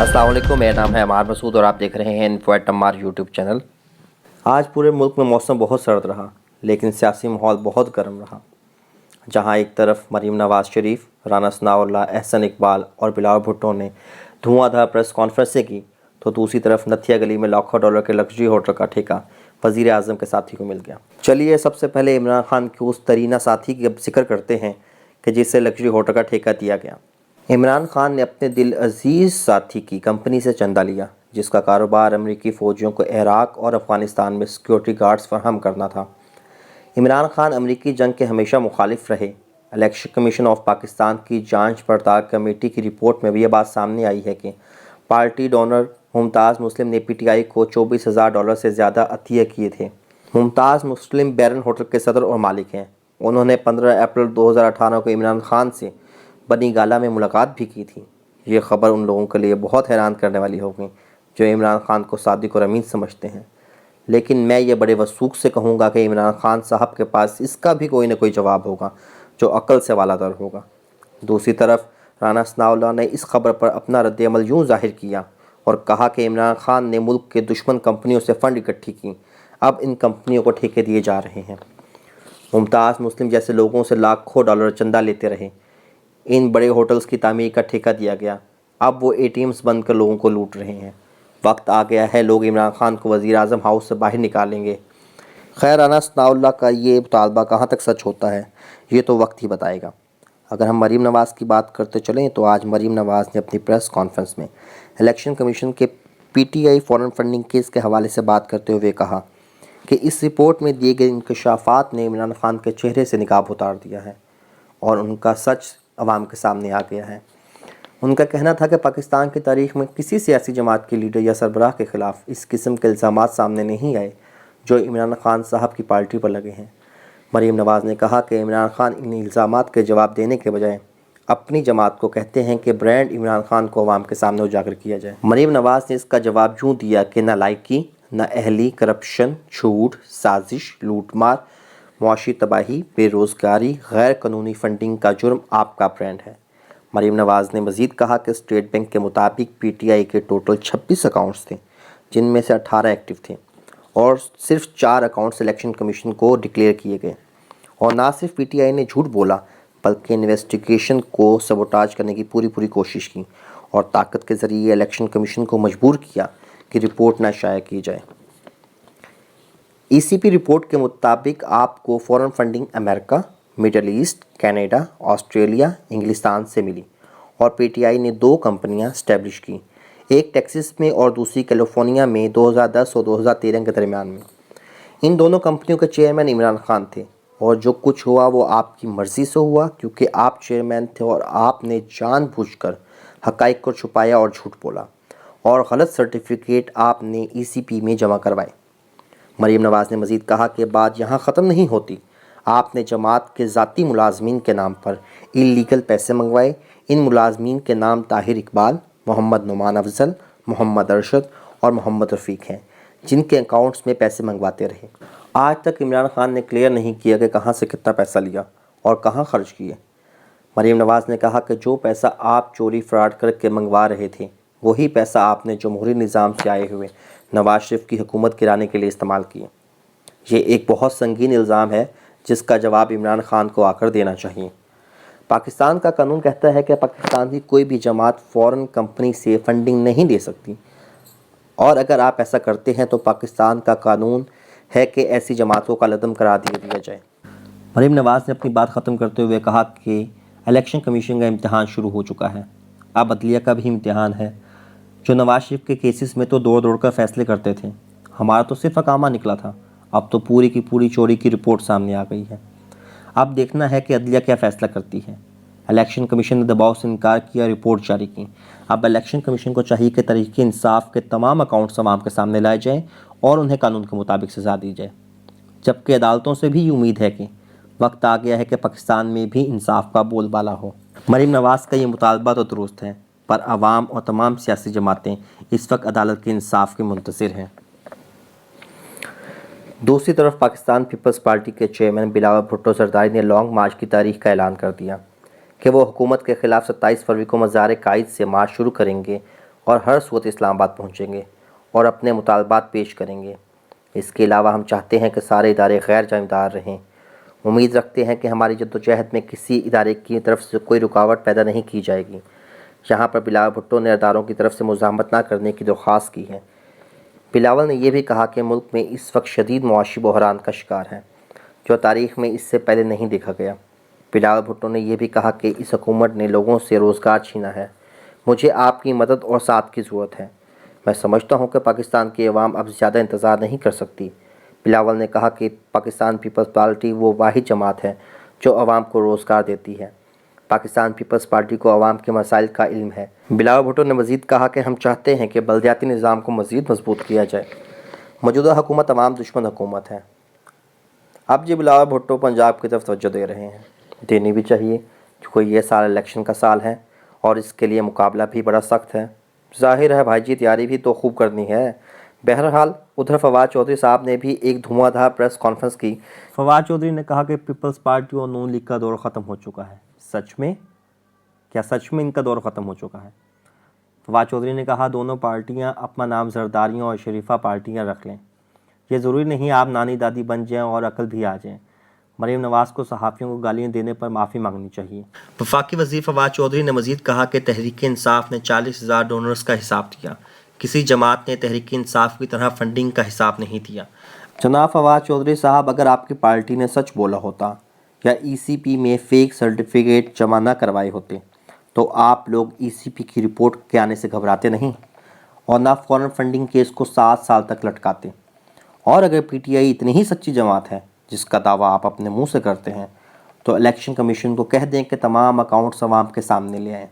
अस्सलाम वालेकुम, मेरा नाम है अमार मसूद और आप देख रहे हैं info at Ammar YouTube channel. आज पूरे मुल्क में मौसम बहुत सर्द रहा, लेकिन सियासी माहौल बहुत गर्म रहा। जहां एक तरफ मरीम नवाज़ शरीफ, राना सनाउल्लाह, एहसन इकबाल और बिलावल भुट्टो ने धुआंधार प्रेस कॉन्फ्रेंसें की, तो दूसरी तरफ नथिया गली में लाखों डॉलर के लग्जरी होटल का ठेका वज़ीर आज़म के साथी को मिल गया। चलिए सबसे पहले इमरान खान के उस तरीना साथी की अब जिक्र करते हैं कि जिसे लग्जरी होटल का ठेका दिया गया। इमरान खान ने अपने दिल अजीज़ साथी की कंपनी से चंदा लिया, जिसका कारोबार अमरीकी फ़ौजियों को इराक़ और अफ़गानिस्तान में सिक्योरिटी गार्ड्स फराहम करना था। इमरान खान अमरीकी जंग के हमेशा मुखालिफ रहे। इलेक्शन कमीशन ऑफ पाकिस्तान की जांच पड़ताल कमेटी की रिपोर्ट में भी यह बात सामने आई है कि पार्टी डोनर मुमताज़ मुस्लिम ने PTI को $24,000 से ज़्यादा अतिया किए थे। मुमताज़ मुस्लिम बैरन होटल के सदर और मालिक हैं। उन्होंने 15 अप्रैल 2018 को इमरान खान से बनी गाला में मुलाकात भी की थी। ये ख़बर उन लोगों के लिए बहुत हैरान करने वाली होगी जो इमरान खान को सादिक और अमीन समझते हैं, लेकिन मैं ये बड़े वसूख से कहूँगा कि इमरान खान साहब के पास इसका भी कोई ना कोई जवाब होगा जो अक्ल से वालादर होगा। दूसरी तरफ राना सनाउल्लाह ने इस खबर पर अपना रद्द-ए-अमल यूँ ज़ाहिर किया और कहा कि इमरान खान ने मुल्क के दुश्मन कंपनियों से फ़ंड इकट्ठी की, अब इन कंपनियों को ठेके दिए जा रहे हैं। मुमताज़ मुस्लिम जैसे लोगों से लाखों डॉलर चंदा लेते रहे, इन बड़े होटल्स की तामीर का ठेका दिया गया, अब वो ATMs बंद कर लोगों को लूट रहे हैं। वक्त आ गया है, लोग इमरान खान को वज़ीर आज़म हाउस से बाहर निकालेंगे। खैर, राना सनाउल्लाह का ये मुतालबा कहाँ तक सच होता है, ये तो वक्त ही बताएगा। अगर हम मरीम नवाज़ की बात करते चलें तो आज मरीम नवाज़ ने अपनी प्रेस कॉन्फ्रेंस में इलेक्शन कमीशन के PTI फॉरेन फंडिंग केस के हवाले से बात करते हुए कहा कि इस रिपोर्ट में दिए गए इंकशाफात ने इमरान खान के चेहरे से निकाब उतार दिया है और उनका सच अवाम के सामने आ गया है। उनका कहना था कि पाकिस्तान की तारीख़ में किसी सियासी जमात के लीडर या सरबराह के ख़िलाफ़ इस किस्म के इल्ज़ामात सामने नहीं आए जो इमरान खान साहब की पार्टी पर लगे हैं। मरीम नवाज़ ने कहा कि इमरान खान इन इल्ज़ामात के जवाब देने के बजाय अपनी जमात को कहते हैं कि ब्रांड इमरान खान को अवाम के सामने उजागर किया जाए। मरीम नवाज़ ने इसका जवाब यूँ दिया कि नालायकी, नाअहली, करप्शन, झूठ, साजिश, लूटमार, मुआशी तबाही, बेरोज़गारी, गैर कानूनी फंडिंग का जुर्म आपका ब्रांड है। मरीम नवाज़ ने मज़ीद कहा कि स्टेट बैंक के मुताबिक PTI के टोटल 26 अकाउंट्स थे, जिनमें से 18 एक्टिव थे और सिर्फ 4 अकाउंट्स इलेक्शन कमीशन को डिक्लेयर किए गए। और ना सिर्फ PTI ने झूठ बोला बल्कि इन्वेस्टिगेशन को सबोटाज करने की पूरी कोशिश की और ताकत के ज़रिए इलेक्शन कमीशन को मजबूर किया कि रिपोर्ट ना शाया की जाए। ECP रिपोर्ट के मुताबिक आपको foreign funding America, middle east, Canada, Australia, इंग्लिस्तान से मिली और PTI ने 2 कंपनियां स्टैब्लिश की, एक टेक्सास में और दूसरी कैलिफोर्निया में 2010 और 2013 के दरमियान में। इन दोनों कंपनियों के चेयरमैन इमरान खान थे और जो कुछ हुआ वो आपकी मर्ज़ी से हुआ, क्योंकि आप चेयरमैन थे और आपने जानबूझकर हक़ाइक़ को छुपाया और झूठ बोला और गलत सर्टिफिकेट आपने ECP में जमा करवाए। मरीम नवाज़ ने मज़ीद कहा कि बात यहाँ ख़त्म नहीं होती, आपने जमात के ज़ाती मुलाजमीन के नाम पर इलीगल पैसे मंगवाए। इन मुलाजमीन के नाम ताहिर इकबाल, मोहम्मद नुमान अफजल, मोहम्मद अरशद और मोहम्मद रफ़ीक हैं, जिनके अकाउंट्स में पैसे मंगवाते रहे। आज तक इमरान खान ने क्लियर नहीं किया कि कहाँ से कितना पैसा लिया और कहाँ ख़र्च किए। मरीम नवाज़ ने कहा कि जो पैसा आप चोरी फ्रॉड करके मंगवा रहे थे, वही पैसा आपने जमहूरी निज़ाम से आए हुए नवाज शरीफ की हुकूमत गिराने के लिए इस्तेमाल किए। ये एक बहुत संगीन इल्ज़ाम है जिसका जवाब इमरान खान को आकर देना चाहिए। पाकिस्तान का कानून कहता है कि पाकिस्तान की कोई भी जमात फ़ॉरेन कंपनी से फंडिंग नहीं ले सकती और अगर आप ऐसा करते हैं तो पाकिस्तान का कानून है कि ऐसी जमातों का लदम करार दिया जाए। मरीम नवाज़ ने अपनी बात ख़त्म करते हुए कहा कि इलेक्शन कमीशन का इम्तिहान शुरू हो चुका है, अब अदलिया का भी इम्तिहान है। जो नवाज शरीफ के केसेस में तो दौड़ कर फैसले करते थे, हमारा तो सिर्फ अकामा निकला था, अब तो पूरी की पूरी चोरी की रिपोर्ट सामने आ गई है। अब देखना है कि अदलिया क्या फ़ैसला करती है। इलेक्शन कमीशन ने दबाव से इनकार किया, रिपोर्ट जारी की। अब इलेक्शन कमीशन को चाहिए कि तरीक़े इंसाफ के तमाम अकाउंट्स अवाम के सामने लाए जाएँ और उन्हें कानून के मुताबिक सज़ा दी जाए। जबकि अदालतों से भी उम्मीद है कि वक्त आ गया है कि पाकिस्तान में भी इंसाफ का बोलबाला हो। मरीम नवाज़ का ये मुतालबा तो दुरुस्त है, पर अवाम और तमाम सियासी जमातें इस वक्त अदालत के इंसाफ के मुंतज़िर हैं। दूसरी तरफ पाकिस्तान पीपल्स पार्टी के चेयरमैन बिलावल भुट्टो ज़रदारी ने लॉन्ग मार्च की तारीख का ऐलान कर दिया कि वो हुकूमत के ख़िलाफ़ 27 फरवरी को मज़ार कायद से मार्च शुरू करेंगे اور ہر صورت اسلام آباد پہنچیں گے اور اپنے مطالبات پیش کریں گے۔ اس کے علاوہ ہم چاہتے ہیں کہ سارے ادارے غیر جانبدار رہیں۔ امید رکھتے ہیں کہ ہماری جدوجہد میں کسی ادارے کی طرف سے کوئی رکاوٹ پیدا نہیں کی جائے گی۔ یہاں پر بلاول بھٹو نے اداروں کی طرف سے مزاحمت نہ کرنے کی درخواست کی ہے۔ بلاول نے یہ بھی کہا کہ ملک میں اس وقت شدید معاشی بحران کا شکار ہے، جو تاریخ میں اس سے پہلے نہیں دیکھا گیا۔ بلاول بھٹو نے یہ بھی کہا کہ اس حکومت نے لوگوں سے روزگار چھینا ہے۔ مجھے آپ کی مدد اور ساتھ کی ضرورت ہے۔ میں سمجھتا ہوں کہ پاکستان کی عوام اب زیادہ انتظار نہیں کر سکتی۔ بلاول نے کہا کہ پاکستان پیپلز پارٹی وہ واحد جماعت ہے جو عوام کو روزگار دیتی ہے۔ پاکستان پیپلز پارٹی کو عوام کے مسائل کا علم ہے۔ بلاول بھٹو نے مزید کہا کہ ہم چاہتے ہیں کہ بلدیاتی نظام کو مزید مضبوط کیا جائے۔ موجودہ حکومت عوام دشمن حکومت ہے۔ اب جی بلاول بھٹو پنجاب کی طرف توجہ دے رہے ہیں، دینی بھی چاہیے کیونکہ یہ سال الیکشن کا سال ہے اور اس کے لیے مقابلہ بھی بڑا سخت ہے۔ ظاہر ہے بھائی جی، تیاری بھی تو خوب کرنی ہے۔ بہرحال ادھر فواد چودھری صاحب نے بھی ایک دھواں دھار پریس کانفرنس کی۔ فواد چودھری نے کہا کہ پیپلز پارٹی اور نون لیگ کا دور ختم ہو چکا ہے۔ سچ میں؟ کیا سچ میں ان کا دور ختم ہو چکا ہے؟ فواد چودھری نے کہا دونوں پارٹیاں اپنا نام زرداریوں اور شریفہ پارٹیاں رکھ لیں۔ یہ ضروری نہیں آپ نانی دادی بن جائیں اور عقل بھی آ جائیں۔ مریم نواز کو صحافیوں کو گالیاں دینے پر معافی مانگنی چاہیے۔ وفاقی وزیر فواد چودھری نے مزید کہا کہ تحریک انصاف نے 40,000 ڈونرز کا حساب دیا۔ کسی جماعت نے تحریک انصاف کی طرح فنڈنگ کا حساب نہیں دیا۔ جناب فواد چودھری صاحب، اگر آپ کی پارٹی نے سچ بولا ہوتا یا ای سی پی میں فیک سرٹیفکیٹ جمع نہ کروائے ہوتے تو آپ لوگ ای سی پی کی رپورٹ کے آنے سے گھبراتے نہیں اور نہ فوراً فنڈنگ کیس کو 7 سال تک لٹکاتے۔ اور اگر پی ٹی آئی اتنی ہی سچی جماعت ہے جس کا دعویٰ آپ اپنے منہ سے کرتے ہیں تو الیکشن کمیشن کو کہہ دیں کہ تمام اکاؤنٹس عوام کے سامنے لے آئیں۔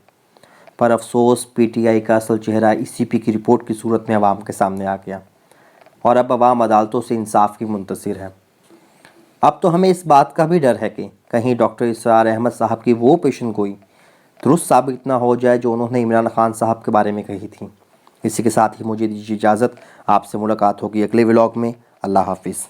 پر افسوس پی ٹی آئی کا اصل چہرہ ای سی پی کی رپورٹ کی صورت میں عوام کے سامنے آ گیا اور اب عوام عدالتوں سے انصاف کی منتظر ہے۔ اب تو ہمیں اس بات کا بھی ڈر ہے کہ کہیں ڈاکٹر اسرار احمد صاحب کی وہ پیشن گوئی درست ثابت نہ ہو جائے جو انہوں نے عمران خان صاحب کے بارے میں کہی تھی۔ اسی کے ساتھ ہی مجھے دیجیے اجازت، آپ سے ملاقات ہوگی اگلے ولاگ میں۔ اللہ حافظ۔